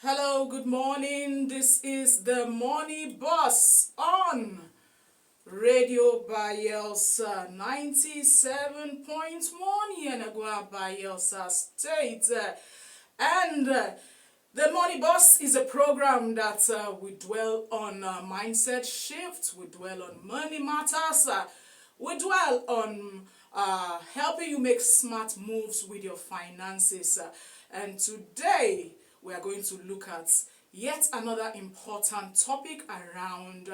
Hello, good morning. This is the Money Boss on Radio Bayelsa 97.1 Yenagua Bayelsa State. And the Money Boss is a program that we dwell on mindset shift, we dwell on money matters, we dwell on helping you make smart moves with your finances. And today, we are going to look at yet another important topic around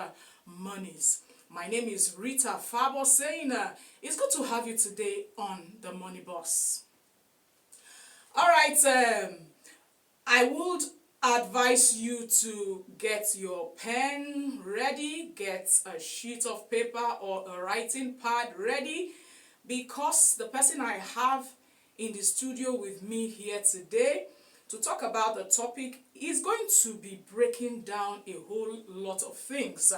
monies. My name is Rita Fabor saying it's good to have you today on the Money Boss. All right, I would advise you to get your pen ready, get a sheet of paper or a writing pad ready, because the person I have in the studio with me here today to talk about the topic is going to be breaking down a whole lot of things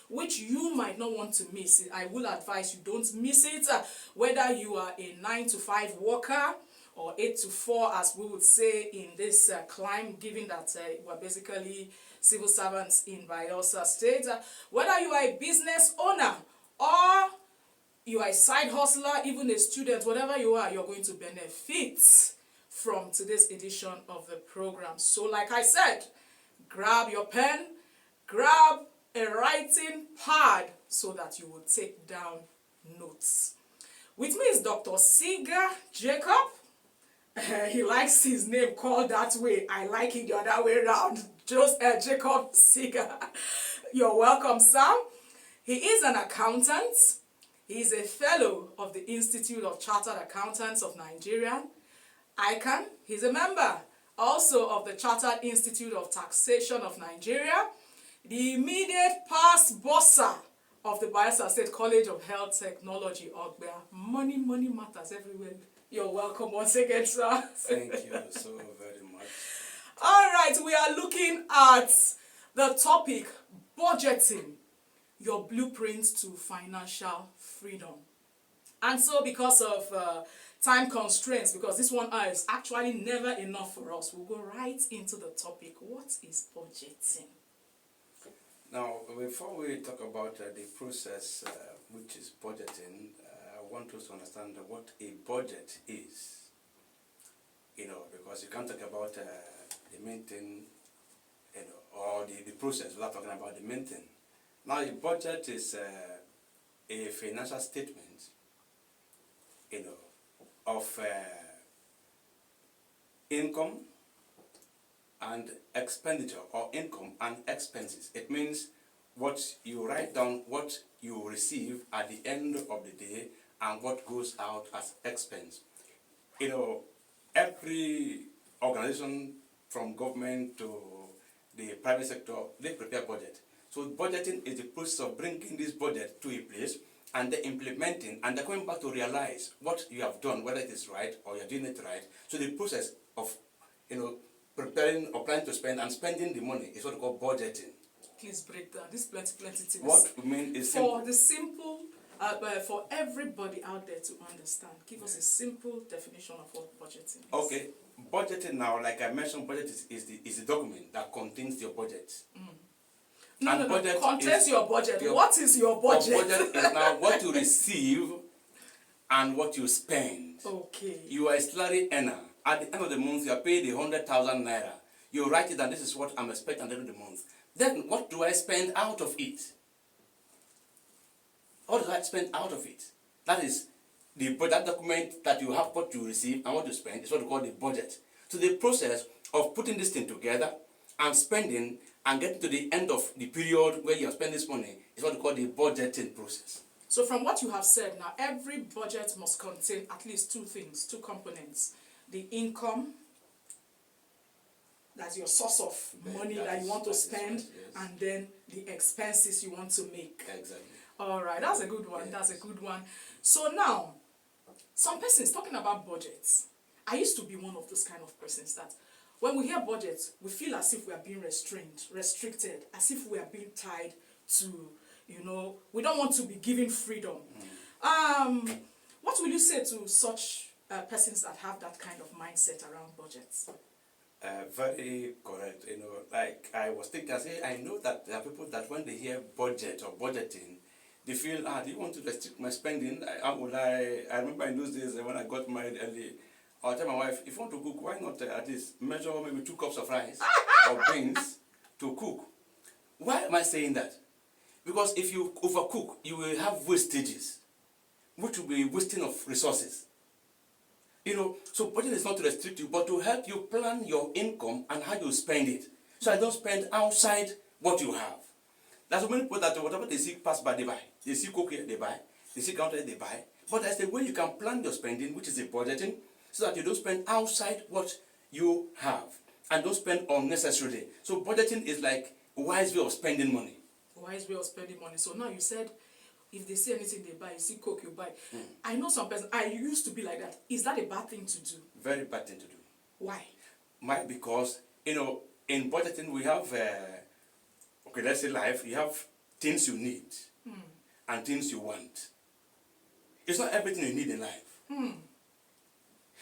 which you might not want to miss. I will advise you don't miss it, whether you are a 9-to-5 worker or 8-to-4, as we would say in this climb, given that we're basically civil servants in Bayelsa State. Whether you are a business owner or you are a side hustler, even a student, whatever you are, you're going to benefit from today's edition of the program. So like I said, grab your pen, grab a writing pad so that you will take down notes. With me is Dr. Siga Jacob. He likes his name called that way. I like it the other way around. Just Jacob Siga. You're welcome, Sam. He is an accountant. He is a fellow of the Institute of Chartered Accountants of Nigeria, ICANN. He's a member also of the Chartered Institute of Taxation of Nigeria, the immediate past bossa of the Bayelsa State College of Health Technology, Ogbia. Money matters everywhere. You're welcome once again, sir. Thank you so very much. All right, we are looking at the topic, budgeting, your blueprint to financial freedom. And so because of time constraints, because this one is actually never enough for us, we'll go right into the topic. What is budgeting? Now, before we talk about the process, which is budgeting, I want us to understand what a budget is. Because you can't talk about the main thing, or the process without talking about the main thing. Now, a budget is a financial statement, of income and expenditure, or income and expenses. It means what you write down, what you receive at the end of the day, and what goes out as expense. Every organization, from government to the private sector, they prepare budget. So budgeting is the process of bringing this budget to a place and then implementing, and then coming back to realize what you have done, whether it is right or you're doing it right. So the process of, preparing or planning to spend and spending the money is what we call budgeting. Please break down. This plenty things. What we mean is for the simple, for everybody out there to understand. Give us a simple definition of what budgeting is. Okay, budgeting now, like I mentioned, budget is the document that contains your budget. No. Contains your budget. What is your budget? Your budget is now what you receive and what you spend. Okay. You are a salary earner. At the end of the month, you are paid 100,000 naira. You write it down, this is what I'm expecting at the end of the month. Then what do I spend out of it? What do I spend out of it? That is that document that you have, what you receive and what you spend, is what we call the budget. So the process of putting this thing together and spending and getting to the end of the period where you have spent this money is what we call the budgeting process. So from what you have said now, every budget must contain at least two things, two components. The income, that's your source of money that you want to spend, right, yes. And then the expenses you want to make. Exactly. All right, that's a good one. Yes. That's a good one. So now, some persons talking about budgets. I used to be one of those kind of persons that when we hear budget, we feel as if we are being restricted, as if we are being tied to, we don't want to be given freedom. What will you say to such persons that have that kind of mindset around budgets? Very correct. I was thinking, I say, I know that there are people that when they hear budget or budgeting, they feel, do you want to restrict my spending? I remember in those days when I got married early, I'll tell my wife, if you want to cook, why not at least measure maybe 2 cups of rice or beans to cook? Why am I saying that? Because if you overcook, you will have wastages, which will be wasting of resources. So budget is not to restrict you, but to help you plan your income and how you spend it. So I don't spend outside what you have. There's so many people that whatever they see pass by, they buy. They see cook here, they buy. They see counter, they buy. But there's a way you can plan your spending, which is a budgeting, so that you don't spend outside what you have and don't spend unnecessarily. So budgeting is like a wise way of spending money. Wise way of spending money. So now you said, if they see anything they buy, you see Coke, you buy. I know some person, I used to be like that. Is that a bad thing to do? Very bad thing to do. Why? Why? Because, in budgeting we have, let's say life, you have things you need and things you want. It's not everything you need in life.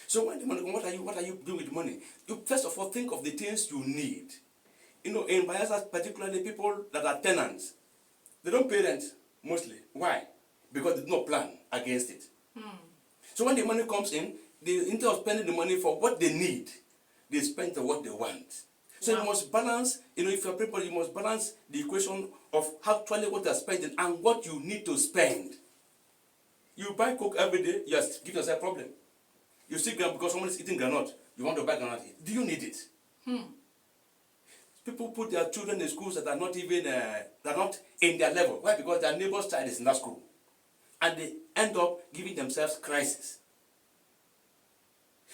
So when the money, what are you doing with the money? You first of all think of the things you need. In Bayelsa, particularly people that are tenants, they don't pay rent mostly. Why? Because they do not plan against it. So when the money comes in, instead of spending the money for what they need, they spend for what they want. So you must balance, if you're people, you must balance the equation of actually what you're spending and what you need to spend. You buy Coke every day, you give yourself a problem. You see because someone is eating granite, you want to buy granite. Do you need it? People put their children in schools that are not even, they're not in their level. Why? Because their neighbor's child is in that school. And they end up giving themselves crisis.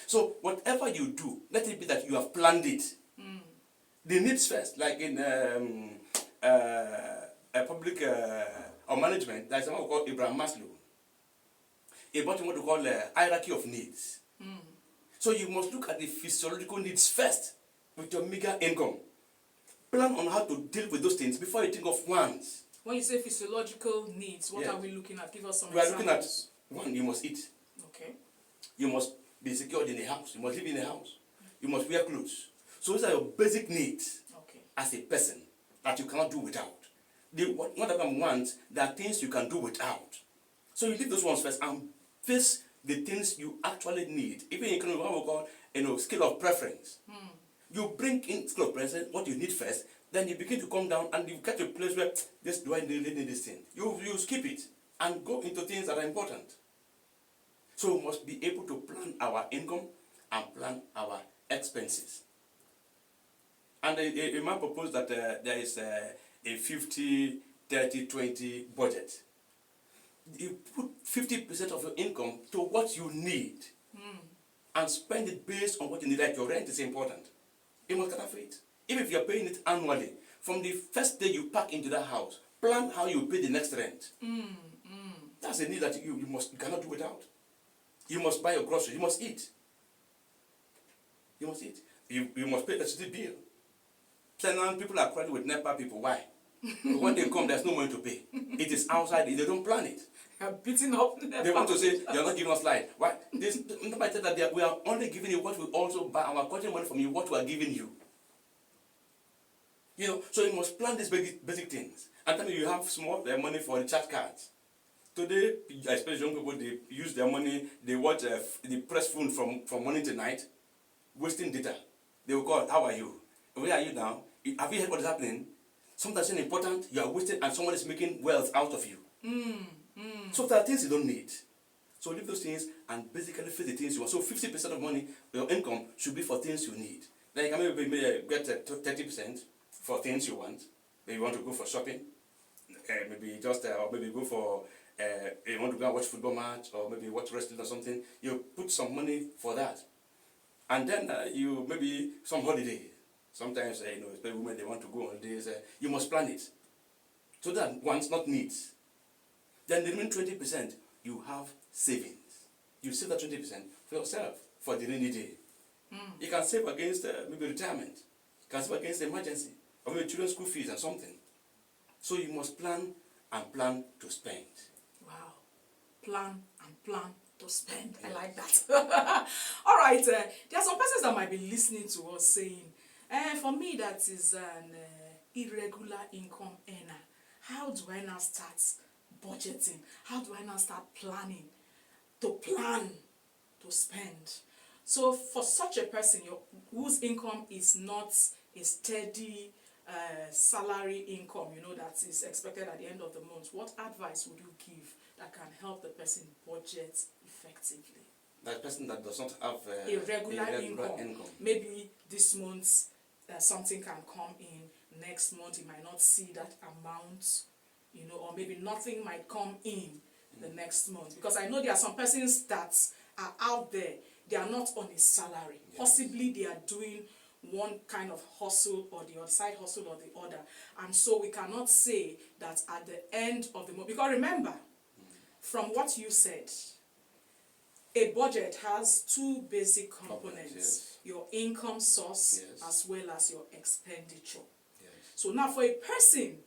So whatever you do, let it be that you have planned it. The needs first, like in public or management, there's something called Abraham Maslow. About what we call hierarchy of needs. So you must look at the physiological needs first with your meager income. Plan on how to deal with those things before you think of wants. When you say physiological needs, what are we looking at? Give us some examples. We are looking at, one, you must eat. Okay. You must be secured in a house. You must live in a house. You must wear clothes. So these are your basic needs as a person that you cannot do without. Whatever you want, there are things you can do without. So you leave those ones first and face the things you actually need. Even in what we call scale of preference. You bring in scale of preference what you need first, then you begin to come down and you get to a place where do I really need this thing? You skip it and go into things that are important. So we must be able to plan our income and plan our expenses. And a man proposed that there is a 50-30-20 budget. You put 50% of your income to what you need and spend it based on what you need. Like your rent is important. You must cater for it. Even if you're paying it annually, from the first day you pack into that house, plan how you pay the next rent. That's a need that you cannot do without. You must buy your groceries. You must eat. You must eat. You must pay electricity bill. Tenant people are quarreling with NEPA people. Why? When they come, there's no money to pay. It is outside. They don't plan it. Beating up NEPA. They want to say you're not giving us light. Why? Nobody said that we are only giving you what we also buy. Our collecting money from you, what we are giving you. So you must plan these basic things. And then you have small money for the chat cards. Today, especially young people, they use their money. They watch the press phone from morning to night, wasting data. They will call, how are you? Where are you now? Have you heard what is happening? Something that's important, you are wasting, and someone is making wealth out of you. So there are things you don't need. So leave those things and basically face the things you want. So 50% of money, your income, should be for things you need. Then you can maybe get 30% for things you want. Maybe you want to go for shopping. Maybe just, or maybe go for, you want to go and watch football match, or maybe watch wrestling or something. You put some money for that. And then you maybe some holiday. Sometimes, especially women, they want to go on days. You must plan it. So that wants, not needs. Then the remaining 20%, you have savings. You save that 20% for yourself, for the rainy day. You can save against maybe retirement. You can save against emergency, or maybe children's school fees and something. So you must plan and plan to spend. Wow. Plan and plan to spend. Yes. I like that. All right. There are some persons that might be listening to us saying, And for me, that is an irregular income earner. How do I now start budgeting? How do I now start planning? To plan, to spend. So for such a person whose income is not a steady salary income, that is expected at the end of the month, what advice would you give that can help the person budget effectively? That person that does not have A regular income. Maybe this month something can come in, next month he might not see that amount, or maybe nothing might come in the next month. Because I know there are some persons that are out there, they are not on a salary. Yes. Possibly they are doing one kind of hustle or the other, side hustle or the other. And so we cannot say that at the end of the month, because remember, from what you said, a budget has two basic components. Yes. Your income source, yes, as well as your expenditure. Yes. So now for a person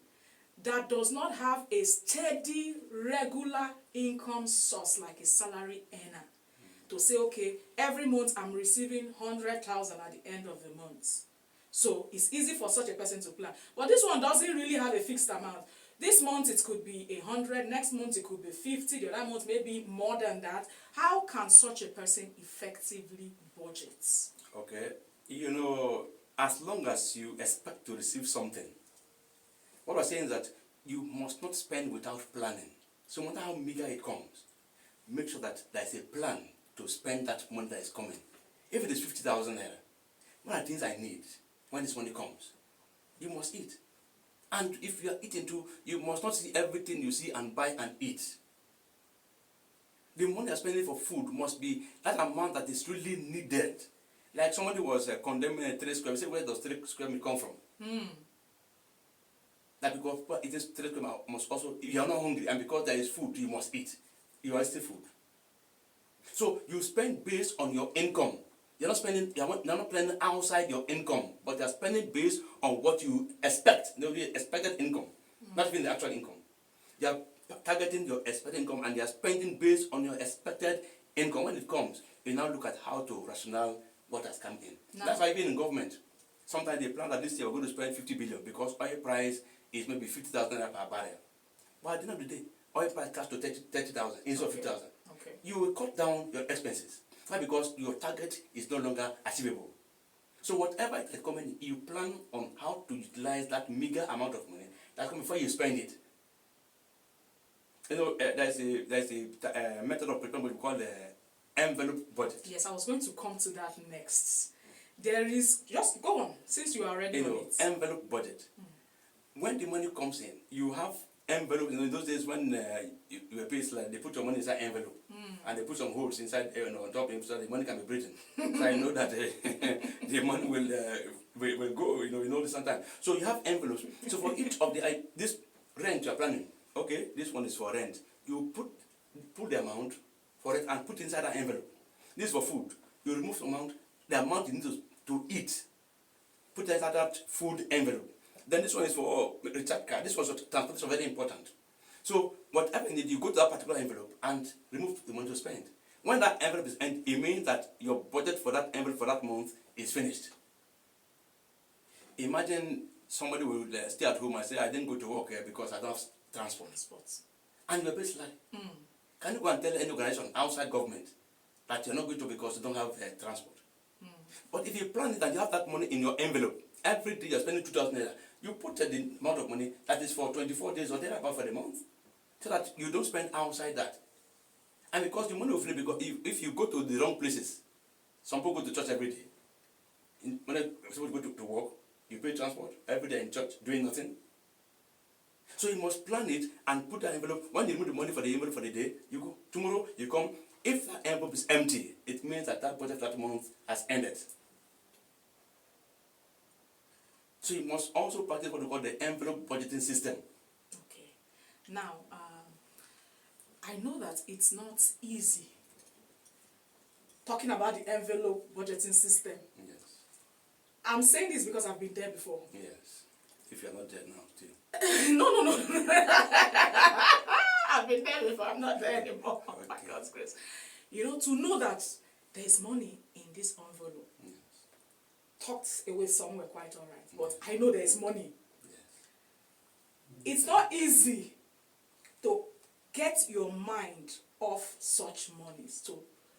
that does not have a steady, regular income source like a salary earner, to say, okay, every month I'm receiving 100,000 at the end of the month. So it's easy for such a person to plan. But this one doesn't really have a fixed amount. This month it could be 100, next month it could be 50, the other month maybe more than that. How can such a person effectively budget? Okay, as long as you expect to receive something, what I'm saying is that you must not spend without planning. So no matter how meager it comes, make sure that there's a plan to spend that money that is coming. If it is 50,000 naira, what are the things I need when this money comes? You must eat. And if you are eating too, you must not see everything you see and buy and eat. The money you're spending for food must be that amount that is really needed. Like somebody was condemning a 3 square meter. Where does 3 square meter come from? That because it is 3 square meter must also, if you are not hungry and because there is food, you must eat. You are still food. So you spend based on your income. You're not spending, you're not planning outside your income, but you're spending based on what you expect, the expected income, not even the actual income. You're targeting your expected income and you're spending based on your expected income. When it comes, you now look at how to rationalize what has come in. No. That's why even in government, sometimes they plan that this year we're going to spend 50 billion because oil price is maybe 50,000 naira per barrel. But at the end of the day, oil price comes to 30,000 instead of 50,000. Okay. You will cut down your expenses. Why? Because your target is no longer achievable. So whatever is coming, you plan on how to utilize that meager amount of money that comes before you spend it. There's a method of preparing what we call the envelope budget. Yes, I was going to come to that next. There is, just go on, since you are already on it. Envelope budget. When the money comes in, you have envelope. In those days when you were paid, like they put your money inside envelope and they put some holes inside on top so the money can be breathing. So I know that the money will go, this sometime. So you have envelopes. So for each of this rent you are planning, okay, this one is for rent. You put the amount for it and put inside that envelope. This is for food. You remove the amount you need to eat. Put inside that food envelope. Then this one is for recharge card. This was transportation, very important. So whatever you need, you go to that particular envelope and remove the money to spend. When that envelope is empty, it means that your budget for that envelope for that month is finished. Imagine somebody will stay at home and say, I didn't go to work here because I don't have transport. And you're paid salary. Can you go and tell any organization outside government that you're not going to because you don't have transport? But if you plan it and you have that money in your envelope, every day you're spending 2,000 naira, you put the amount of money that is for 24 days or thereabout for the month, so that you don't spend outside that. And because the money will finish, because if you go to the wrong places, some people go to church every day. When people go to work, you pay transport every day in church, doing nothing. So you must plan it and put that envelope. When you remove the money for the envelope for the day, you go. Tomorrow, you come. If that envelope is empty, it means that that budget for that month has ended. So you must also practice what we call the envelope budgeting system. Okay. Now, I know that it's not easy. Talking about the envelope budgeting system. Yes. I'm saying this because I've been there before. Yes. If you're not there now, too. No. I've been there before. I'm not there anymore. Okay. By God's grace. To know that there's money in this envelope. Yes. tucked away somewhere quite all right. But I know there's money. Yes. It's not easy to get your mind off such money.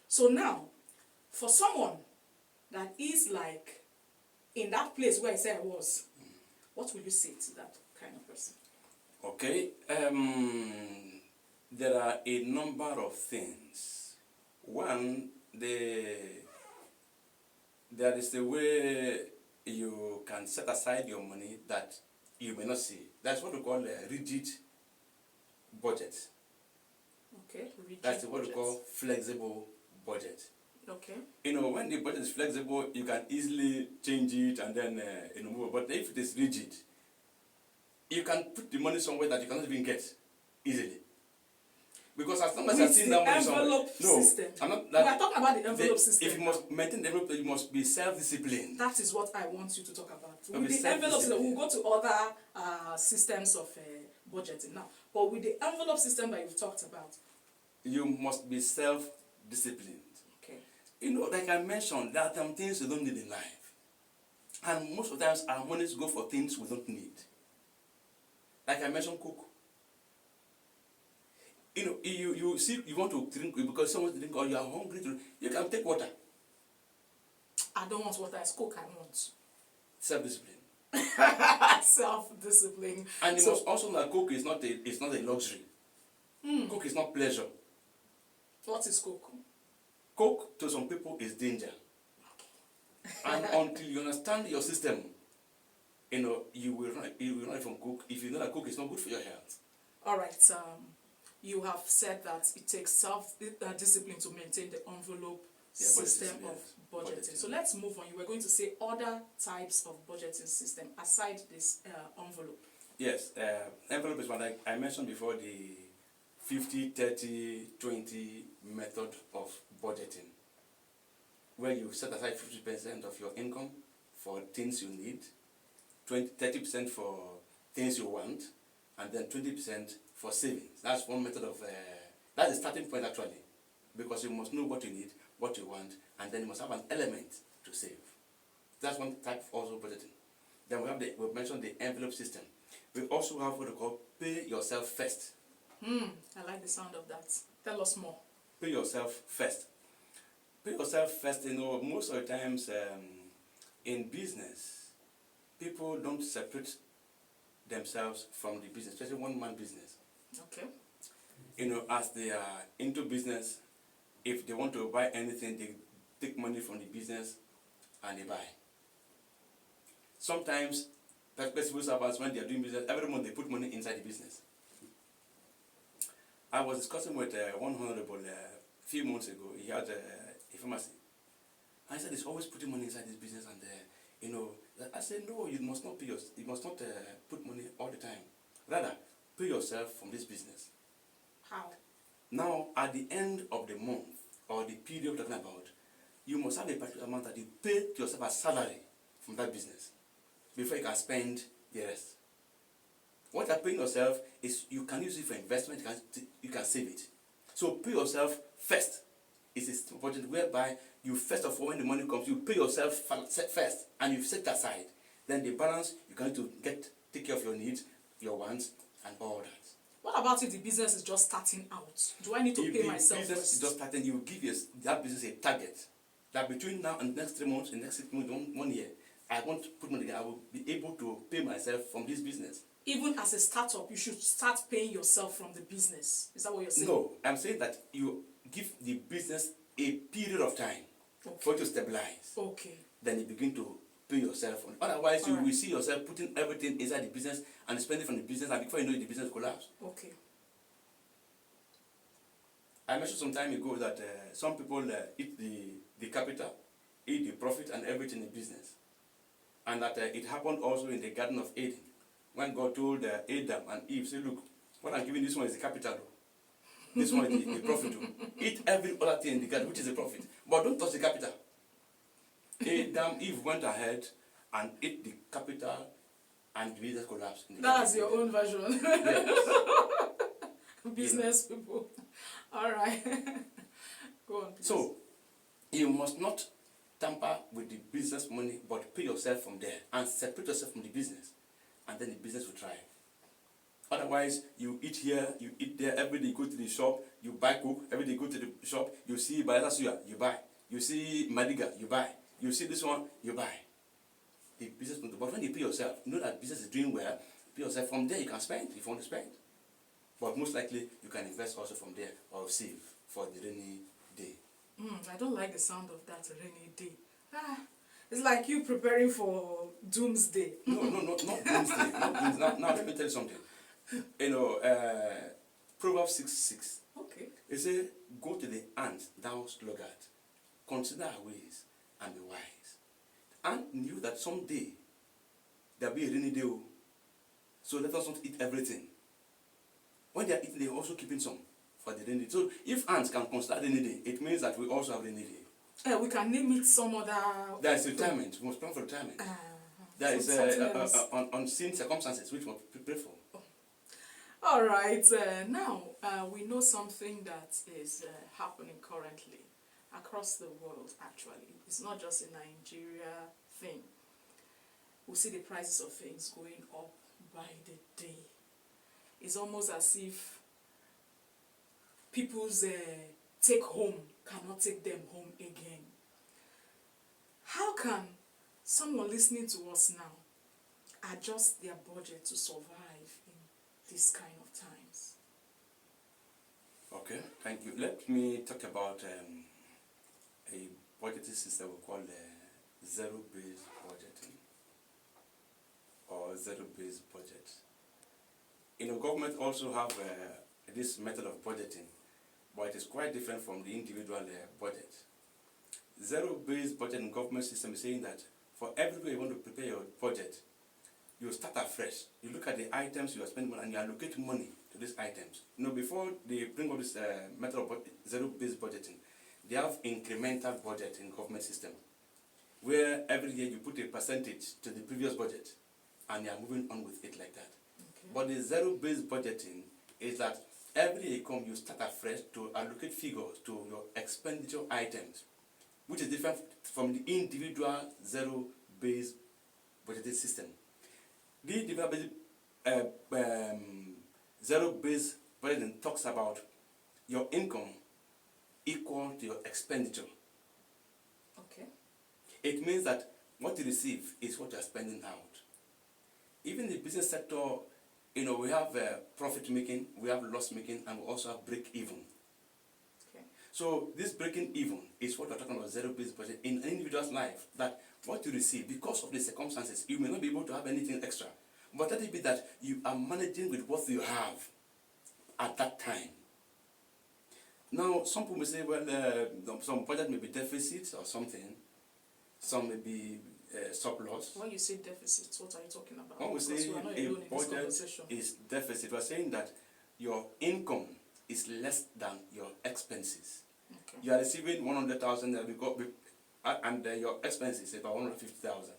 So now, for someone that is like in that place where I said I was, what will you say to that kind of person? Okay. There are a number of things. One, there is the way you can set aside your money that you may not see. That's what we call a rigid budget. Okay, rigid That's what we budget. call flexible budget. Okay. When the budget is flexible, you can easily change it and then move. But if it is rigid, you can put the money somewhere that you cannot even get easily. Because as long as you're seeing that money somewhere, envelope system. I'm not, We are talking about the envelope system. If you must maintain the envelope, you must be self-disciplined. That is what I want you to talk about. Okay, With the envelope system, we'll go to other systems of budgeting now. But with the envelope system that you've talked about, You must be self-disciplined. okay. Like I mentioned, there are some things you don't need in life. And most of the times, our monies go for things we don't need. Like I mentioned, cook. You see, you want to drink because someone drink or you are hungry, you can take water. I don't want what I cook, I want. Self-discipline. Self-discipline. And you must also know that cook is not a luxury. Cook is not pleasure. What is cook? Cook to some people is danger. And until you understand your system, you will run from cook if you know that cook is not good for your health. All right. You have said that it takes self-discipline to maintain the envelope system of budgeting. So let's move on. You were going to say other types of budgeting system aside this envelope. Yes, envelope is what I mentioned before, the 50, 30, 20 method of budgeting, where you set aside 50% of your income for things you need, 30% for things you want, and then 20% for savings. That's one method of, that's the starting point actually, because you must know what you need, what you want, and then you must have an element to save. That's one type of also budgeting. Then we mentioned the envelope system. We also have what we call pay yourself first. I like the sound of that. Tell us more. Pay yourself first. Pay yourself first. Most of the times in business, people don't separate themselves from the business, especially one-man business. Okay. As they are into business, if they want to buy anything, they take money from the business and they buy. Sometimes, civil servants, when they are doing business, every month they put money inside the business. I was discussing with one honorable a few months ago. He had a pharmacy. I said he's always putting money inside this business, and I said no, you must not you must not put money all the time. Rather, pay yourself from this business. How? Now, at the end of the month or the period we're talking about, you must have a particular amount that you pay to yourself as salary from that business before you can spend the rest. What you're paying yourself is you can use it for investment, you can save it. So pay yourself first. It's a budget whereby you first of all, when the money comes, you pay yourself first and you set aside. Then the balance, you can take care of your needs, your wants, and all that. What about if the business is just starting out? Do I need to pay myself If the business first? is just starting, you give that business a target. That between now and the next 3 months, in the next 6 months, 1 year, I want to put money together, I will be able to pay myself from this business. Even as a startup, you should start paying yourself from the business. Is that what you're saying? No, I'm saying that you give the business a period of time for it to stabilize. Okay. Then you begin to pay yourself. Otherwise, you will see yourself putting everything inside the business and spending from the business, and before you know it, the business collapse. Okay. I mentioned some time ago that some people eat the capital, eat the profit and everything in business. And that it happened also in the Garden of Eden. When God told Adam and Eve, say, look, what I'm giving this one is the capital. This one is the profit. Eat every other thing in the garden, which is the profit. But don't touch the capital. Eve went ahead and ate the capital and the business collapsed. That's your own version. Yes. Business people. All right. Go on, please. So, you must not tamper with the business money, but pay yourself from there and separate yourself from the business, and then the business will thrive. Otherwise, you eat here, you eat there, every day you go to the shop, you buy cook, every day you go to the shop, you see Bayelsa Suya, you buy. You see Madiga, you buy. You see this one, you buy. The business, but when you pay yourself, you know that business is doing well, pay yourself, from there you can spend if you want to spend. But most likely, you can invest also from there or save for the rainy day. I don't like the sound of that rainy day. It's like you preparing for doomsday. No, not doomsday. Not doomsday. Now let me tell you something. You know, Proverbs 6:6. Okay. It says, "Go to the ant, thou sluggard, consider her ways and be wise." The ant knew that someday there'll be a rainy day, so let us not eat everything. When they are eating, they are also keeping some for the rainy day. So if ants can consider rainy day, it means that we also have rainy day. We can name it some other. There is retirement. We must plan for retirement. There is unseen circumstances which we must prepare for. All right. Now we know something that is happening currently across the world. Actually, it's not just a Nigeria thing. We see the prices of things going up by the day. It's almost as if people's take home cannot take them home again. How can someone listening to us now adjust their budget to survive in this kind of times? Okay, thank you. Let me talk about a budgeting system we call zero-based budgeting or zero-based budget. You know, government also have this method of budgeting, but it is quite different from the individual budget. Zero-based budget in government system is saying that for every way you want to prepare your budget, you start afresh. You look at the items you are spending money and you allocate money to these items. You know, before they bring up this method of zero-based budgeting, they have incremental budget in government system, where every year you put a percentage to the previous budget and you are moving on with it like that. Okay. But the zero-based budgeting is that every year you come, you start afresh to allocate figures to your expenditure items, which is different from the individual zero-based budgeting system. The zero-based budgeting talks about your income equal to your expenditure. Okay. It means that what you receive is what you are spending out. Even in the business sector, you know, we have profit making, we have loss making, and we also have break even. Okay. So this breaking even is what we're talking about zero-based budget in an individual's life. That what you receive, because of the circumstances, you may not be able to have anything extra. But let it be that you are managing with what you have at that time. Now, some people may say, well, some budget may be deficit or something. Some may be surplus. When you say deficit, what are you talking about? When we say a budget is deficit, we're saying that your income is less than your expenses. Okay. You are receiving 100,000 and your expenses is about 150,000.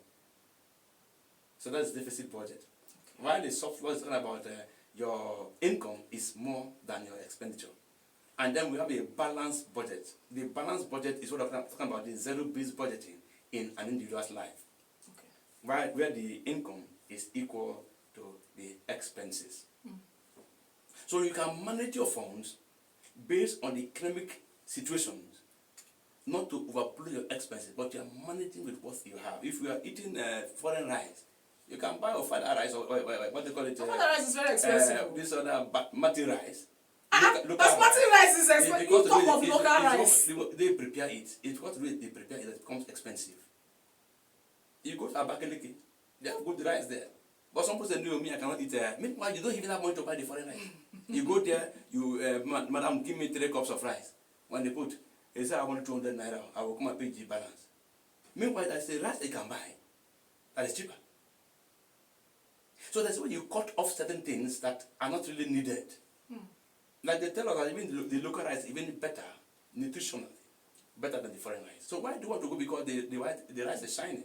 So that's deficit budget. Okay. While the surplus is talking about your income is more than your expenditure. And then we have a balanced budget. The balanced budget is what I'm talking about, the zero-based budgeting in an individual's life. Okay. Where the income is equal to the expenses. So you can manage your funds based on the economic situations, not to overblow your expenses, but you are managing with what you have. If you are eating foreign rice, you can buy Ofada rice or what they call it. Ofada rice is very expensive. This other basmati rice. Basmati rice is expensive. You talk of local rice. They prepare it. It's what they prepare it that it becomes expensive. You go to Abakaliki, they have good rice there. But some people say, no, me, I cannot eat. Meanwhile, you don't even have money to buy the foreign rice. You go there, you, madam, give me 3 cups of rice. When they put, they say, I want 200 naira, I will come and pay the balance. Meanwhile, I say, rice they can buy, that is cheaper. So that's when you cut off certain things that are not really needed. Like they tell us that even the local rice is even better, nutritionally, better than the foreign rice. So why do you want to go? Because the rice is shiny.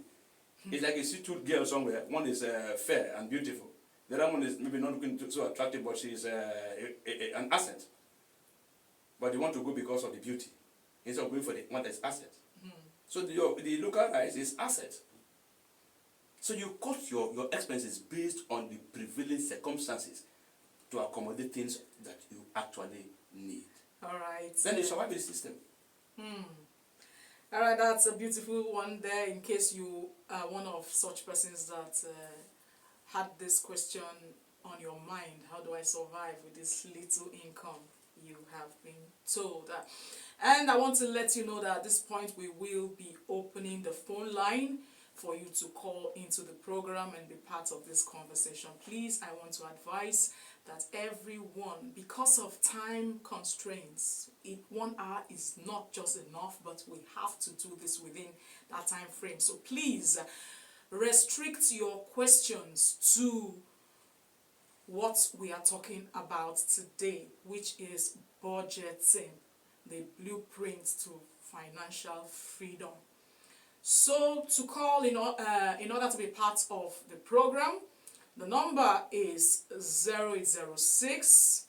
It's like you see 2 girls somewhere. One is fair and beautiful. The other one is maybe not looking so attractive, but she is an asset. But you want to go because of the beauty, instead of going for the one that's asset. So the local rice is asset. So you cut your expenses based on the prevailing circumstances to accommodate things that you actually need. All right. Then you survive the system. All right, that's a beautiful one there in case you are one of such persons that had this question on your mind. How do I survive with this little income? You have been told that. And I want to let you know that at this point we will be opening the phone line for you to call into the program and be part of this conversation. Please, I want to advise that everyone, because of time constraints, 1 hour is not just enough, but we have to do this within that time frame. So please restrict your questions to what we are talking about today, which is budgeting, the blueprint to financial freedom. So to call in order to be part of the program, the number is 0806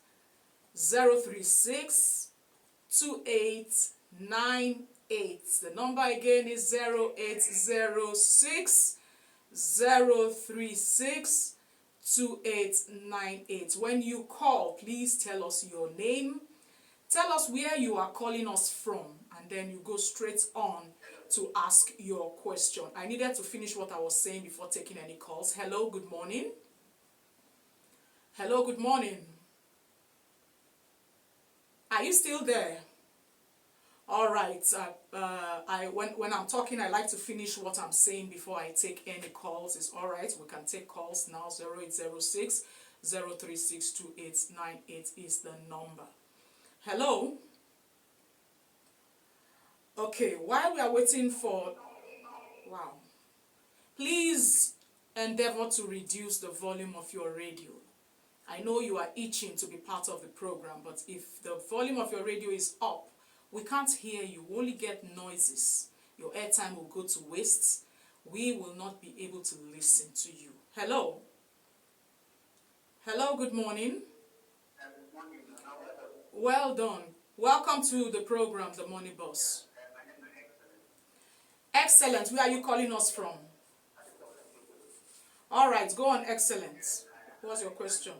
036 2898. The number again is 0806 036 2898. When you call, please tell us your name, tell us where you are calling us from, and then you go straight on to ask your question. I needed to finish what I was saying before taking any calls. Hello, good morning. Hello, good morning. Are you still there? All right. When I'm talking, I like to finish what I'm saying before I take any calls. It's all right. We can take calls now. 0806 036 2898 is the number. Hello. Okay, while we are waiting for... Wow. Please endeavor to reduce the volume of your radio. I know you are itching to be part of the program, but if the volume of your radio is up, we can't hear you. We only get noises. Your airtime will go to waste. We will not be able to listen to you. Hello. Hello, good morning. Well done. Welcome to the program, The Money Boss. Excellent. Where are you calling us from? All right, go on, excellent. What's your question?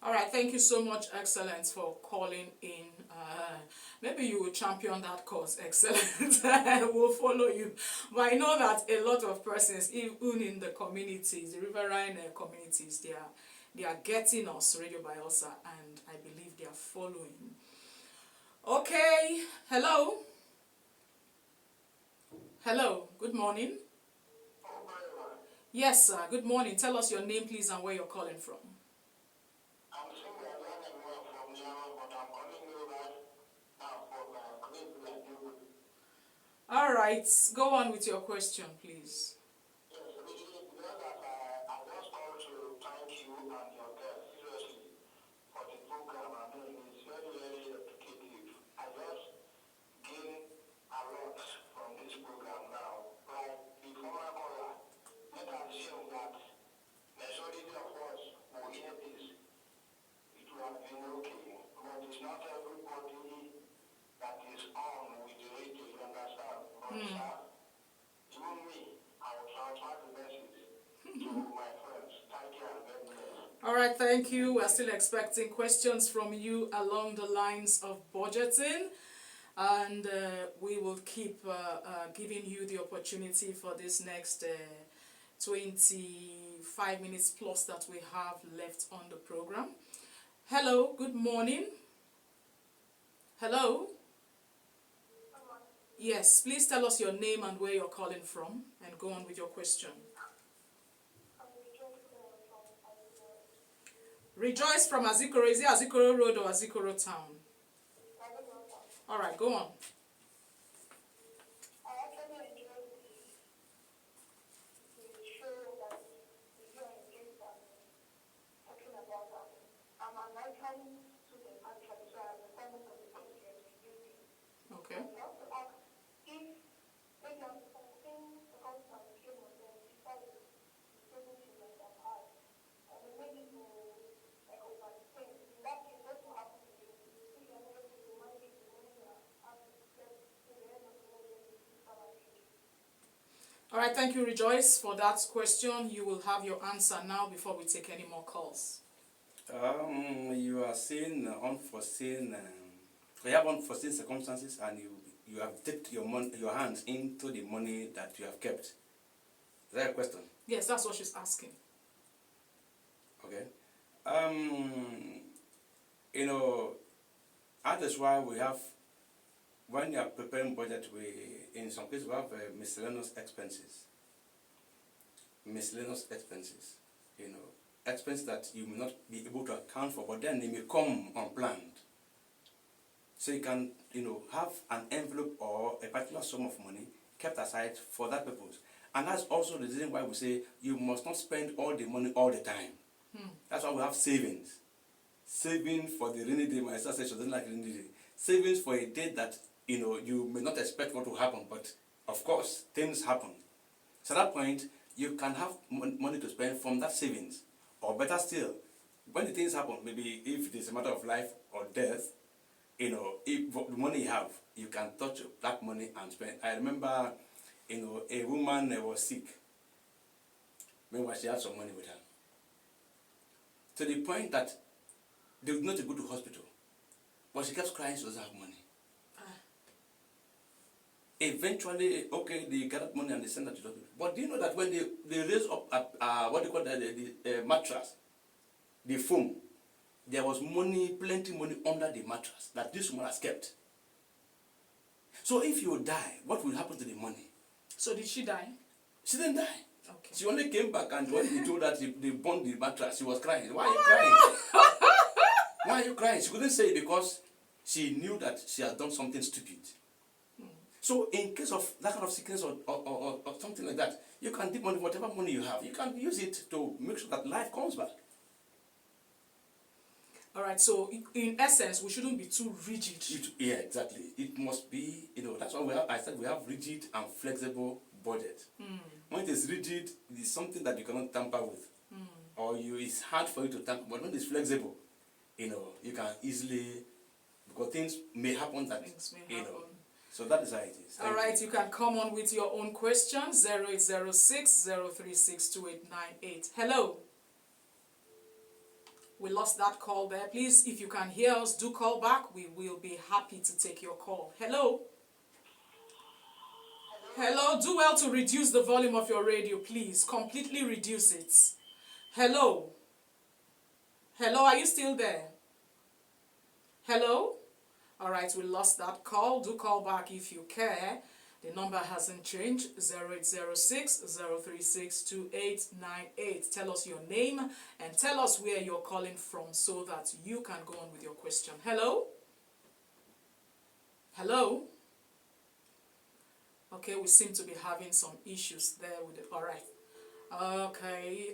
All right, thank you so much, Excellence, for calling in. Maybe you will champion that cause, Excellence. We'll follow you. But I know that a lot of persons, even in the communities, the riverine communities, they are getting us, Radio Biosa, and I believe they are following. Okay, hello. Hello, good morning. Yes, sir, good morning. Tell us your name, please, and where you're calling from. All right, go on with your question, please. Yes, because I just called to thank you and your guests seriously for the program. I mean, it's very, very educative. I just gain a lot from this program now. Like the former caller, let us assume that majority of us will hear this. It would have been okay, but it's not everybody that is on with the radio, you understand? But even me, I will transfer the message to my friends. Thank you and God bless. All right, thank you. We're still expecting questions from you along the lines of budgeting. And we will keep giving you the opportunity for this next 25 minutes plus that we have left on the program. Hello, good morning. Hello. Yes, please tell us your name and where you're calling from and go on with your question. Rejoice from Azikoro. Is it Azikoro Road or Azikoro Town? All right, go on. I actually enjoyed the show that you do on Instagram. science student actually, so I understand most of the things you're using. Okay. I would love to ask if maybe unforeseen circumstance came on them besides the savings you might have had, and then maybe you like overspend. In that case, what will happen to you? If you're not able to manage the money you have left to the end of the month when you receive salary. All right, thank you, Rejoice, for that question. You will have your answer now before we take any more calls. You are seeing unforeseen. You have unforeseen circumstances, and you have dipped your hands into the money that you have kept. Is that a question? Yes, that's what she's asking. Okay. You know, that is why we have, when you are preparing budget, in some cases we have miscellaneous expenses. Miscellaneous expenses, you know, expenses that you may not be able to account for, but then they may come unplanned. So you can, you know, have an envelope or a particular sum of money kept aside for that purpose. And that's also the reason why we say you must not spend all the money all the time. That's why we have savings. Saving for the rainy day. My sister says she doesn't like rainy day. Savings for a day that, you know, you may not expect what will happen, but of course things happen. So at that point you can have money to spend from that savings. Or better still, when the things happen, maybe if it is a matter of life or death, you know, if the money you have, you can touch that money and spend. I remember, you know, a woman was sick. Meanwhile, she had some money with her. To the point that they would not go to hospital. But she kept crying she doesn't have money. Eventually, okay, they gathered money and they sent her to the hospital. But do you know that when they raised up what they call the mattress, the foam, there was money, plenty money under the mattress that this woman has kept. So if you die, what will happen to the money? So did she die? She didn't die. Okay. She only came back, and when he told her they burned the mattress, she was crying. Why are you crying? Why are you crying? She couldn't say it because she knew that she had done something stupid. So in case of that kind of sickness or something like that, you can dip money, whatever money you have, you can use it to make sure that life comes back. All right, so in essence, we shouldn't be too rigid. Yeah, exactly. It must be, you know, that's why I said we have rigid and flexible budget. When it is rigid, it is something that you cannot tamper with. Or it's hard for you to tamper, but when it's flexible, you know, you can easily, because things may happen that, you know. So that is how it is. All right, you can come on with your own questions, 0806 036 2898. Hello. We lost that call there. Please, if you can hear us, do call back. We will be happy to take your call. Hello. Hello. Do well to reduce the volume of your radio, please. Completely reduce it. Hello. Hello, are you still there? Hello? All right, we lost that call. Do call back if you care. The number hasn't changed, 0806 036 2898. Tell us your name and tell us where you're calling from so that you can go on with your question. Hello? Hello? Okay, we seem to be having some issues there with it. All right.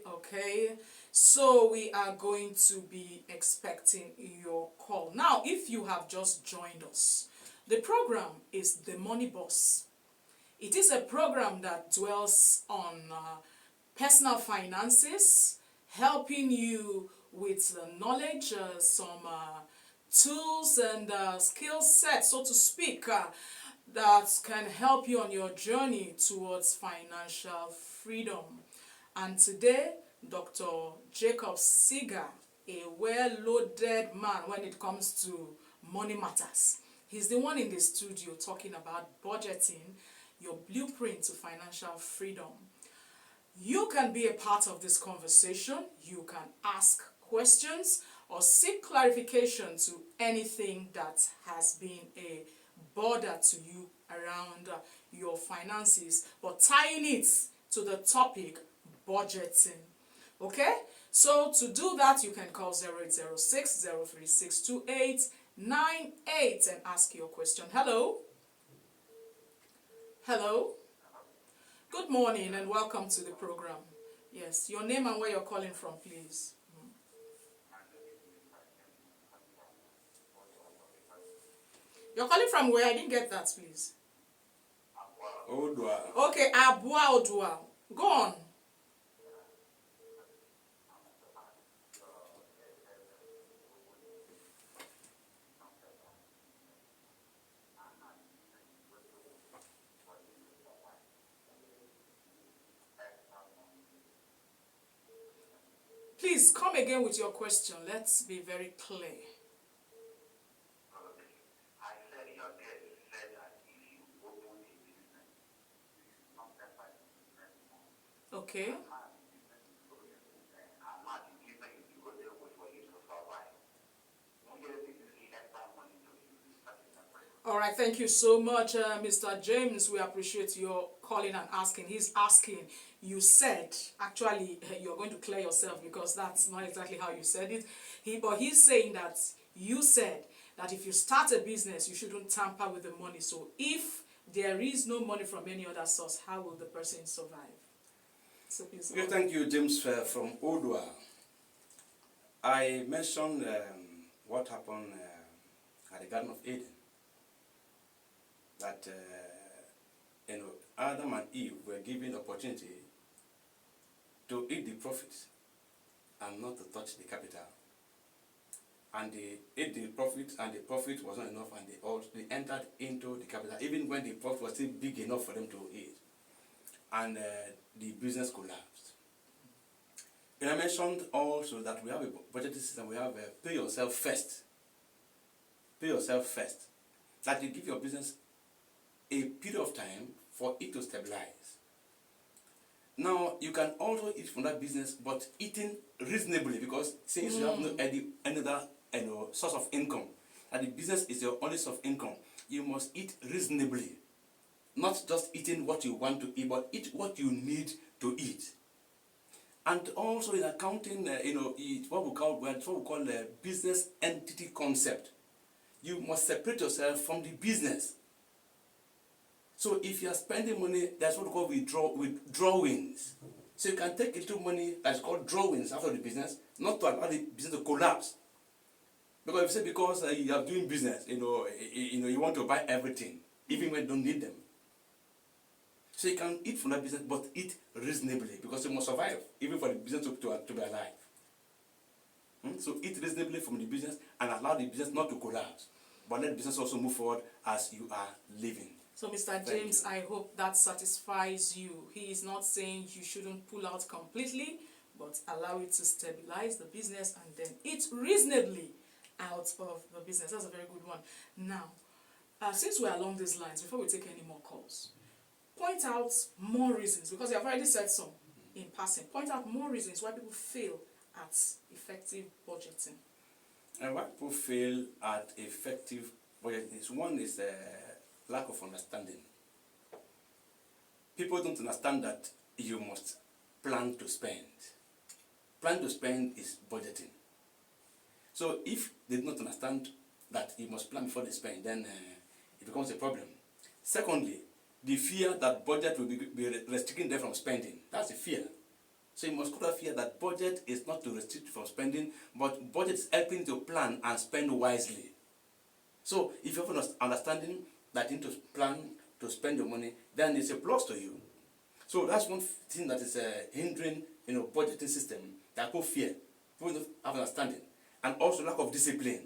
Okay. So we are going to be expecting your call. Now, if you have just joined us, the program is The Money Boss. It is a program that dwells on personal finances, helping you with knowledge, some tools and skill sets, so to speak, that can help you on your journey towards financial freedom. And today, Dr. Jacob Seeger, a well-loaded man when it comes to money matters. He's the one in the studio talking about budgeting, your blueprint to financial freedom. You can be a part of this conversation. You can ask questions or seek clarification to anything that has been a bother to you around your finances, but tying it to the topic budgeting. Okay? So to do that, you can call 0806 036 2898 and ask your question. Hello? Hello? Good morning and welcome to the program. Yes, your name and where you're calling from, please. You're calling from where? I didn't get that, please. Odwa. Okay, Abua Odua. Go on. Please come again with your question. Let's be very clear. I said your guest said that if you open a business, you should not ever invest more. Okay. I'm not the business is for you to survive. Don't get this extra money to you. All right, thank you so much, Mr. James. We appreciate your calling and asking. He's asking, you said, actually, you're going to clear yourself because that's not exactly how you said it. But he's saying that you said that if you start a business, you shouldn't tamper with the money. So if there is no money from any other source, how will the person survive? So please. Okay, thank you, James, from Odwa. I mentioned what happened at the Garden of Eden. That Adam and Eve were given the opportunity to eat the profits and not to touch the capital. And they ate the profit, and the profit was not enough, and they entered into the capital, even when the profit was still big enough for them to eat. And the business collapsed. And I mentioned also that we have a budgeting system. We have a pay yourself first. Pay yourself first. That you give your business a period of time for it to stabilize. Now, you can also eat from that business, but eating reasonably, because since you have no any other source of income, and the business is your only source of income, you must eat reasonably. Not just eating what you want to eat, but eat what you need to eat. And also in accounting, it's what we call a business entity concept. You must separate yourself from the business. So if you are spending money, that's what we call withdrawings. So you can take a little money that's called drawings after the business, not to allow the business to collapse. Because if you say because you are doing business, you want to buy everything, even when you don't need them. So you can eat from that business, but eat reasonably, because you must survive, even for the business to be alive. So eat reasonably from the business and allow the business not to collapse, but let the business also move forward as you are living. So, Mr. James, I hope that satisfies you. He is not saying you shouldn't pull out completely, but allow it to stabilize the business and then eat reasonably out of the business. That's a very good one. Now, since we're along these lines, before we take any more calls, point out more reasons, because you have already said some in passing. Point out more reasons why people fail at effective budgeting. And why people fail at effective budgeting? One is lack of understanding. People don't understand that you must plan to spend. Plan to spend is budgeting. So if they do not understand that you must plan before they spend, then it becomes a problem. Secondly, the fear that budget will be restricting them from spending. That's a fear. So you must put a fear that budget is not to restrict from spending, but budget is helping to plan and spend wisely. So if you have an understanding that you need to plan to spend your money, then it's a plus to you. So that's one thing that is hindering budgeting system. That people fear. People don't have understanding. And also lack of discipline.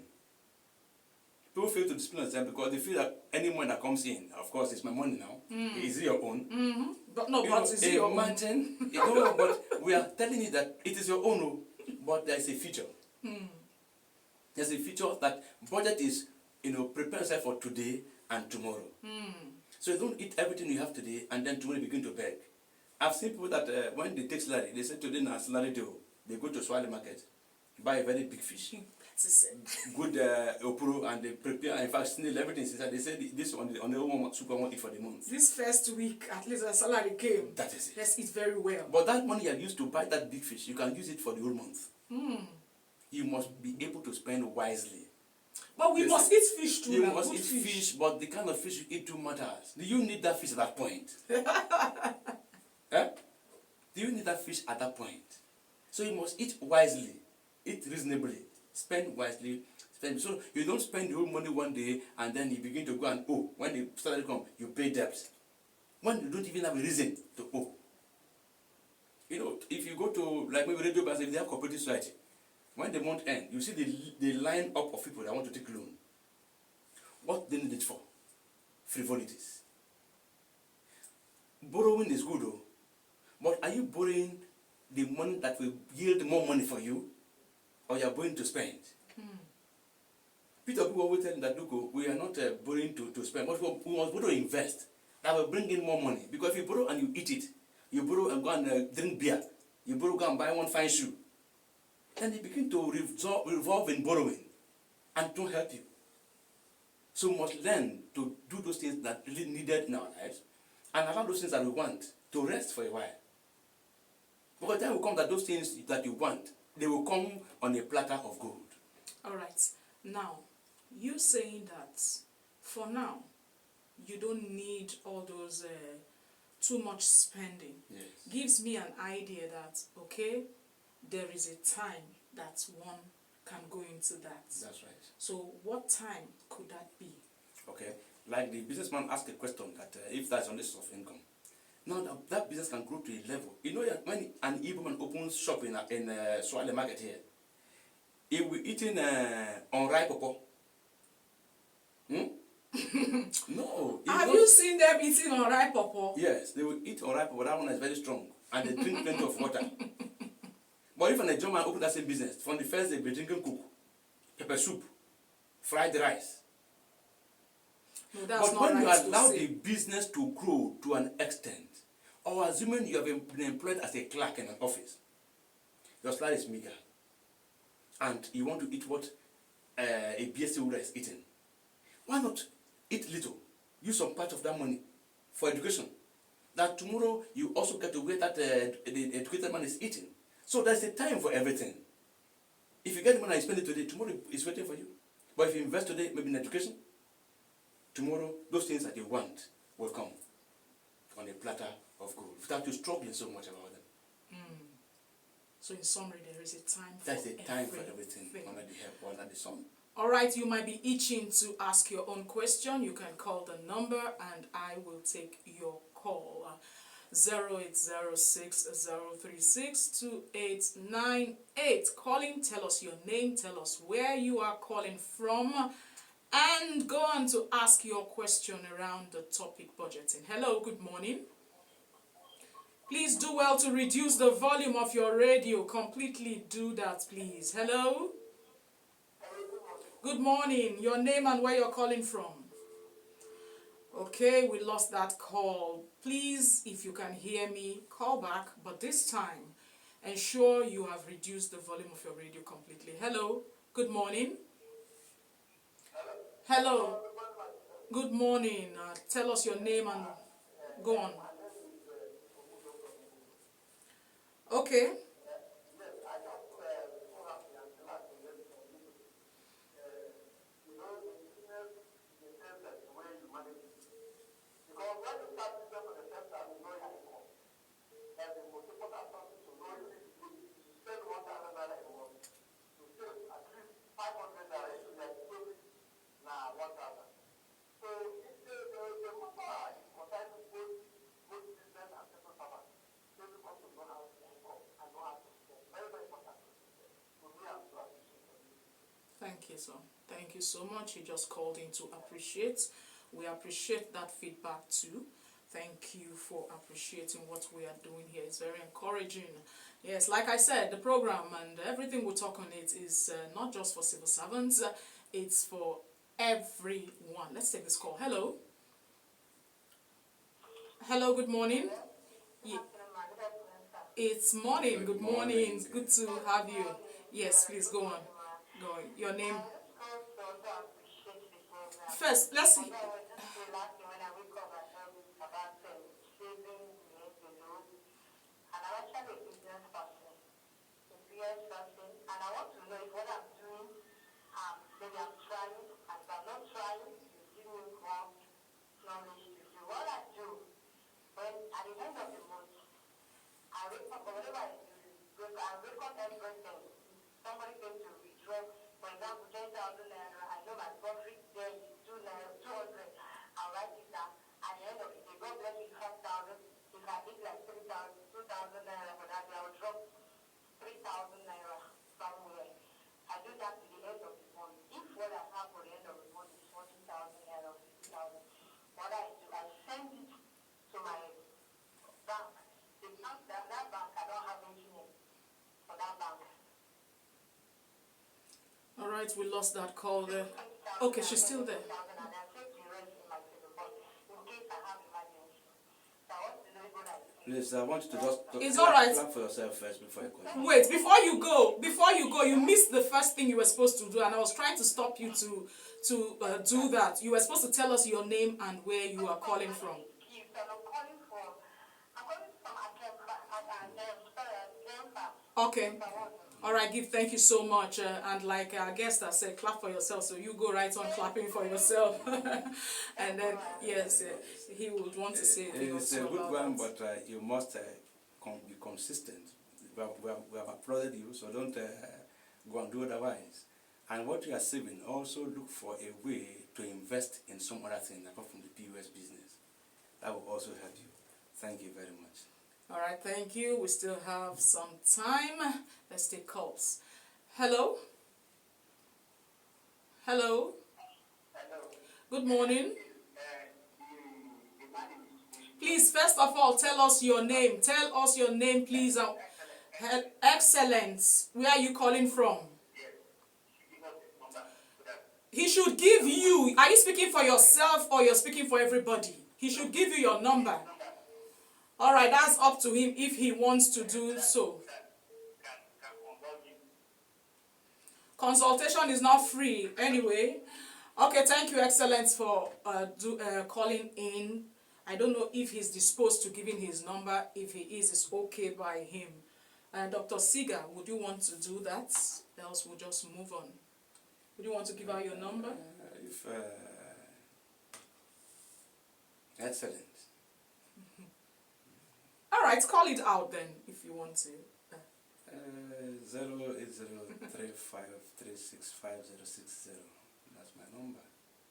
People fail to discipline themselves because they feel that any money that comes in, of course, it's my money now. Is it your own? But no, but is it your own? Imagine, but we are telling you that it is your own, but there is a feature. There's a feature that budget is, prepare yourself for today and tomorrow. So you don't eat everything you have today and then tomorrow you begin to beg. I've seen people that when they take salary, they say today na salary day, they go to Swahili market, buy a very big fish, good opuro, and they prepare. In fact, still everything inside. They say this on the one super one eat for the month. This first week, at least a salary came. That is it. Let's eat very well. But that money you have used to buy that big fish, you can use it for the whole month. You must be able to spend wisely. But we must eat fish too. You must eat fish, but the kind of fish you eat too matters. Do you need that fish at that point? Do you need that fish at that point? So you must eat wisely, eat reasonably, spend wisely, Spend. So you don't spend the whole money one day and then you begin to go and owe. When the salary comes, you pay debts. When you don't even have a reason to owe. You know, if you go to, like maybe radio bars, if they have cooperative society, when the month ends, you see the line up of people that want to take loan. What they need it for? Frivolities. Borrowing is good though, but are you borrowing the money that will yield more money for you, or you are borrowing to spend? People always tell that, look, we are not borrowing to spend, but we must borrow to invest. That will bring in more money. Because if you borrow and you eat it, you borrow and go and drink beer, you borrow go and buy one fine shoe, then you begin to revolve in borrowing, and it won't help you. So we must learn to do those things that really needed in our lives, and allow those things that we want to rest for a while. Because then will come that those things that you want, they will come on a platter of gold. All right. Now, you saying that for now, you don't need all those too much spending. Yes. Gives me an idea that, okay, there is a time that one can go into that. That's right. So what time could that be? Okay. Like the businessman asked a question that if that's on the source of income. Now that business can grow to a level. You know, when an Igbo man opens shop in Swale Market here, he will eating unripe pawpaw. No. Have you seen them eating unripe pawpaw? Yes, they will eat unripe pawpaw. That one is very strong. And they drink plenty of water. But if a German open that same business, from the first they be drinking cook, pepper soup, fried rice. No, that's but not when right you allow the business to grow to an extent, or assuming you have been employed as a clerk in an office, your salary is meager, and you want to eat what a BSc holder is eating, why not eat little? Use some part of that money for education. That tomorrow you also get to where that the educated man is eating. So there's a time for everything. If you get the money and you spend it today, tomorrow is waiting for you. But if you invest today, maybe in education, tomorrow those things that you want will come on a platter of gold without you struggling so much about them. So in summary, there is a time for There's a time for everything. everything under the help, under the sun. All right, you might be itching to ask your own question. You can call the number and I will take your call. 0806-036-2898. Calling, tell us your name, tell us where you are calling from, and go on to ask your question around the topic budgeting. Hello, good morning. Please do well to reduce the volume of your radio. Completely do that, please. Hello? Good morning. Your name and where you're calling from. Okay, we lost that call. Please, if you can hear me, call back. But this time, ensure you have reduced the volume of your radio completely. Hello? Good morning. Hello. Good morning. Tell us your name and go on. Okay. Because when you start business for the first time, you know your income. That's the most important something to know. If you spend 1,000 naira a month, to save at least 500 naira, if you are saving now 1,000. So if the matter is concerning both business and personal servants, everybody should know how to income and know how to spend. Very, very important. To me, I'm so appreciative. Thank you, sir. Thank you so much. You just called in to appreciate. We appreciate that feedback too. Thank you for appreciating what we are doing here. It's very encouraging. Yes, like I said, the program and everything we talk on it is not just for civil servants. It's for everyone. Let's take this call. Hello. Hello, good morning. Yeah. It's morning. Good morning. It's good to have you. Yes, please go on. Go on. Your name. First, let's see. And I want to know if what I'm doing, maybe I'm trying, and if I'm not trying, you give me more knowledge to do. What I do, when at the end of the month, I record whatever I do, I record everything. Somebody came to withdraw, for example, 10,000 3,000 naira. I know my profit there is 200. I'll write it down. At the end of the day, God bless me 5,000. If I eat like 3,000, 2,000 naira for that day, I will drop 3,000 naira somewhere. I do that to the end of the month. If what I have for the end of the month is 40,000 naira, 50,000, what I do, I send it to my bank. The bank, that bank, I don't have ATM for that bank. All right, we lost that call there. Okay, she's still there. Please, I want you to just It's all right. clap for yourself first before you continue. Wait, before you go, you missed the first thing you were supposed to do, and I was trying to stop you to do that. You were supposed to tell us your name and where you are calling from. I'm calling from Okay. All right, thank you so much. And like our guest has said, clap for yourself. So you go right on clapping for yourself. And then, yes, he would want to say it's a good one, but you must be consistent. We have applauded you, so don't go and do otherwise. And what you are saving, also look for a way to invest in some other thing apart from the POS business. That will also help you. Thank you very much. All right, thank you. We still have some time. Let's take calls. Hello? Hello? Good morning. Please, first of all, tell us your name. Tell us your name, please. Excellent. Where are you calling from? He should give you. Are you speaking for yourself or you're speaking for everybody? He should give you your number. All right, that's up to him if he wants to do so. Consultation is not free anyway. Okay, thank you, Excellence, for calling in. I don't know if he's disposed to giving his number. If he is, it's okay by him. Dr. Siga, would you want to do that? Else we'll just move on. Would you want to give out your number? Excellent. All right, call it out then if you want to. 08035365060. That's my number.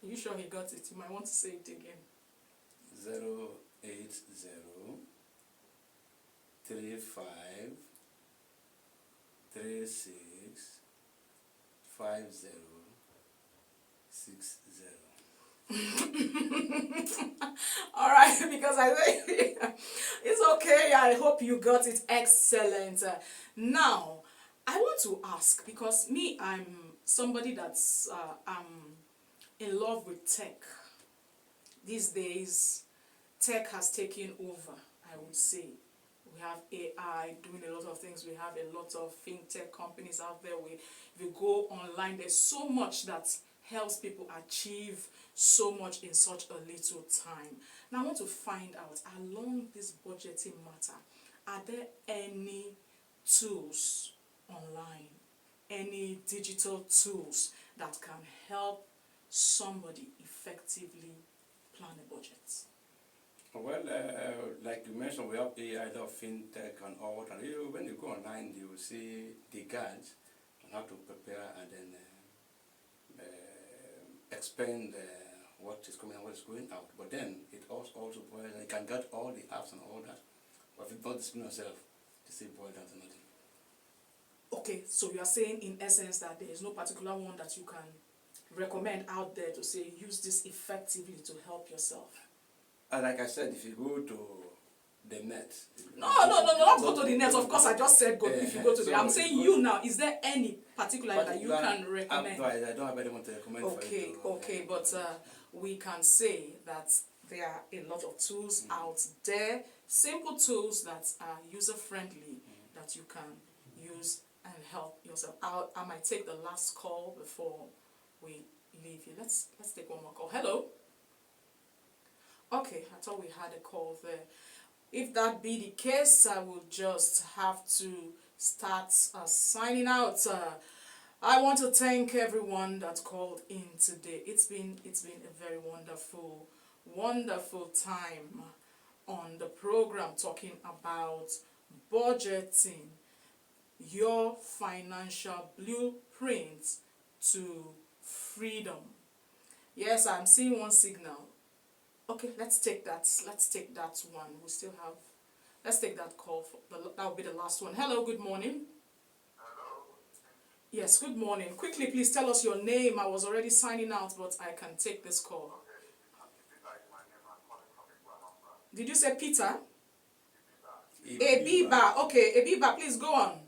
Are you sure he got it? You might want to say it again. 08035365060. All right, because I think it's okay. I hope you got it. Excellent. Now, I want to ask, because me, I'm somebody that's I'm in love with tech. These days, tech has taken over, I would say. We have AI doing a lot of things. We have a lot of fintech companies out there. If you go online, there's so much that helps people achieve so much in such a little time. Now I want to find out, along this budgeting matter, are there any tools online, any digital tools that can help somebody effectively plan a budget? Well, like you mentioned, we have AI, fintech and all that. When you go online, you will see the guides on how to prepare and then expand what is coming and what is going out. But then it also boils, you can get all the apps and all that. But if you don't discipline yourself, it still boils down to nothing. Okay, so you are saying in essence that there is no particular one that you can recommend out there to say use this effectively to help yourself? Like I said, if you go to the net. No, not go to the net. Of course, I just said go. If you go to the, I'm saying you now. Is there any particular that you can recommend? Advice, I don't have anyone to recommend for you. Okay, but we can say that there are a lot of tools out there, simple tools that are user-friendly that you can use and help yourself. I might take the last call before we leave here. Let's take one more call. Hello. Okay, I thought we had a call there. If that be the case, I will just have to start signing out. I want to thank everyone that called in today. It's been a very wonderful time on the program talking about budgeting, your financial blueprint to freedom. Yes, I'm seeing one signal. Okay, let's take that. Let's take that one. We still have. Let's take that call. That will be the last one. Hello, good morning. Hello? Yes, good morning. Quickly, please tell us your name. I was already signing out, but I can take this call. Okay, Peter is my name. I'm calling from Iguanamba. Did you say Peter? Peter. Ebiba. Okay, Ebiba, please go on.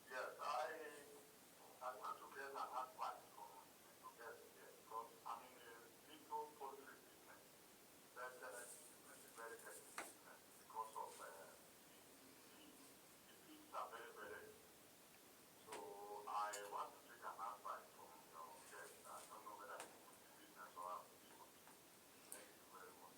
Yes, I want to get an advice from you guys here because I'm in a little poultry business. But the business is very heavy business because of the fees are very, very. So I want to take an advice from your guest. I don't know whether I'm in the business or I'm able to. Thank you very much.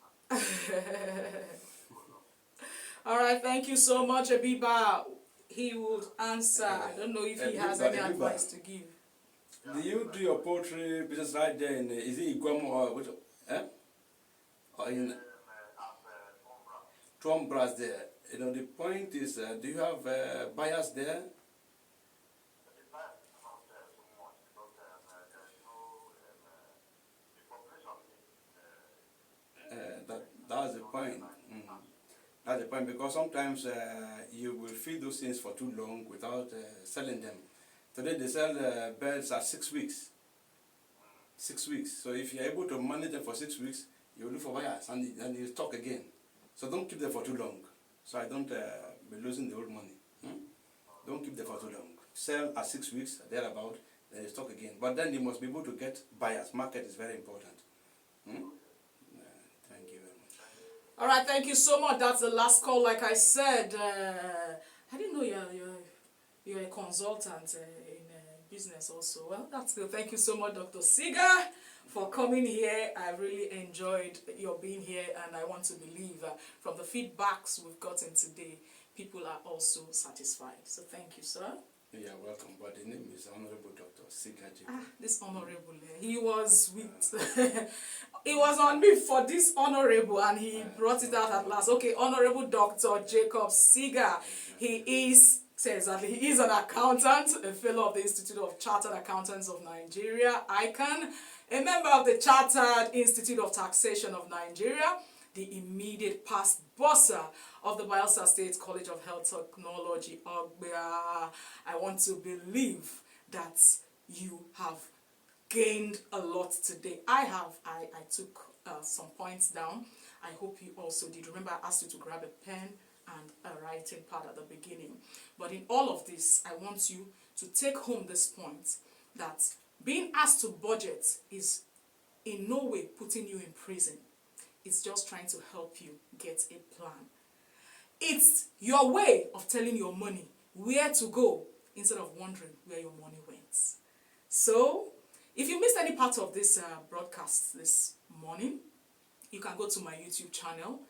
All right, thank you so much, Ebiba. He would answer. I don't know if he has any Ebiba. advice to give. Do you do your poultry business right there in, is it Iguamo or which, or in Tuambras there? You know, the point is, do you have buyers there? That's the point. That's the point, because sometimes you will feed those things for too long without selling them. Today they sell birds at 6 weeks. 6 weeks. So if you're able to manage them for 6 weeks, you will look for buyers and you stock again. So don't keep them for too long. So I don't be losing the old money. Don't keep them for too long. Sell at 6 weeks, thereabout, then you stock again. But then you must be able to get buyers. Market is very important. Thank you very much. All right, thank you so much. That's the last call. Like I said, I didn't know you're a consultant in business also. Well, that's good. Thank you so much, Dr. Siga, for coming here. I really enjoyed your being here, and I want to believe from the feedbacks we've gotten today, people are also satisfied. So thank you, sir. You're welcome, but the name is Honorable Dr. Siga. This honorable, he was with, he was on me for this honorable, and he brought it out at last. Okay, Honorable Dr. Jacob Siga. He is an accountant, a fellow of the Institute of Chartered Accountants of Nigeria, ICANN, a member of the Chartered Institute of Taxation of Nigeria, the immediate past bossa of the Bayelsa State College of Health Technology. I want to believe that you have gained a lot today. I took some points down. I hope you also did. Remember, I asked you to grab a pen and a writing pad at the beginning. But in all of this, I want you to take home this point, that being asked to budget is in no way putting you in prison. It's just trying to help you get a plan. It's your way of telling your money where to go instead of wondering where your money went. So, if you missed any part of this broadcast this morning, you can go to my YouTube channel,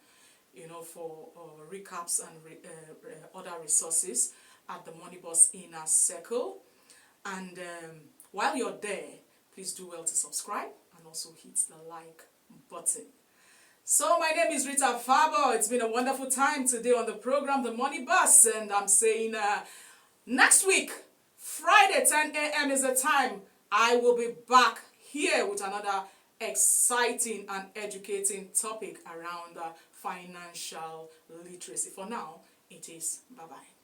for recaps and other resources at the Money Boss Inner Circle. And while you're there, please do well to subscribe and also hit the like button. So my name is Rita Fabor. It's been a wonderful time today on the program, The Money Bus, and I'm saying next week, Friday, 10 a.m. is the time. I will be back here with another exciting and educating topic around financial literacy. For now, it is bye-bye.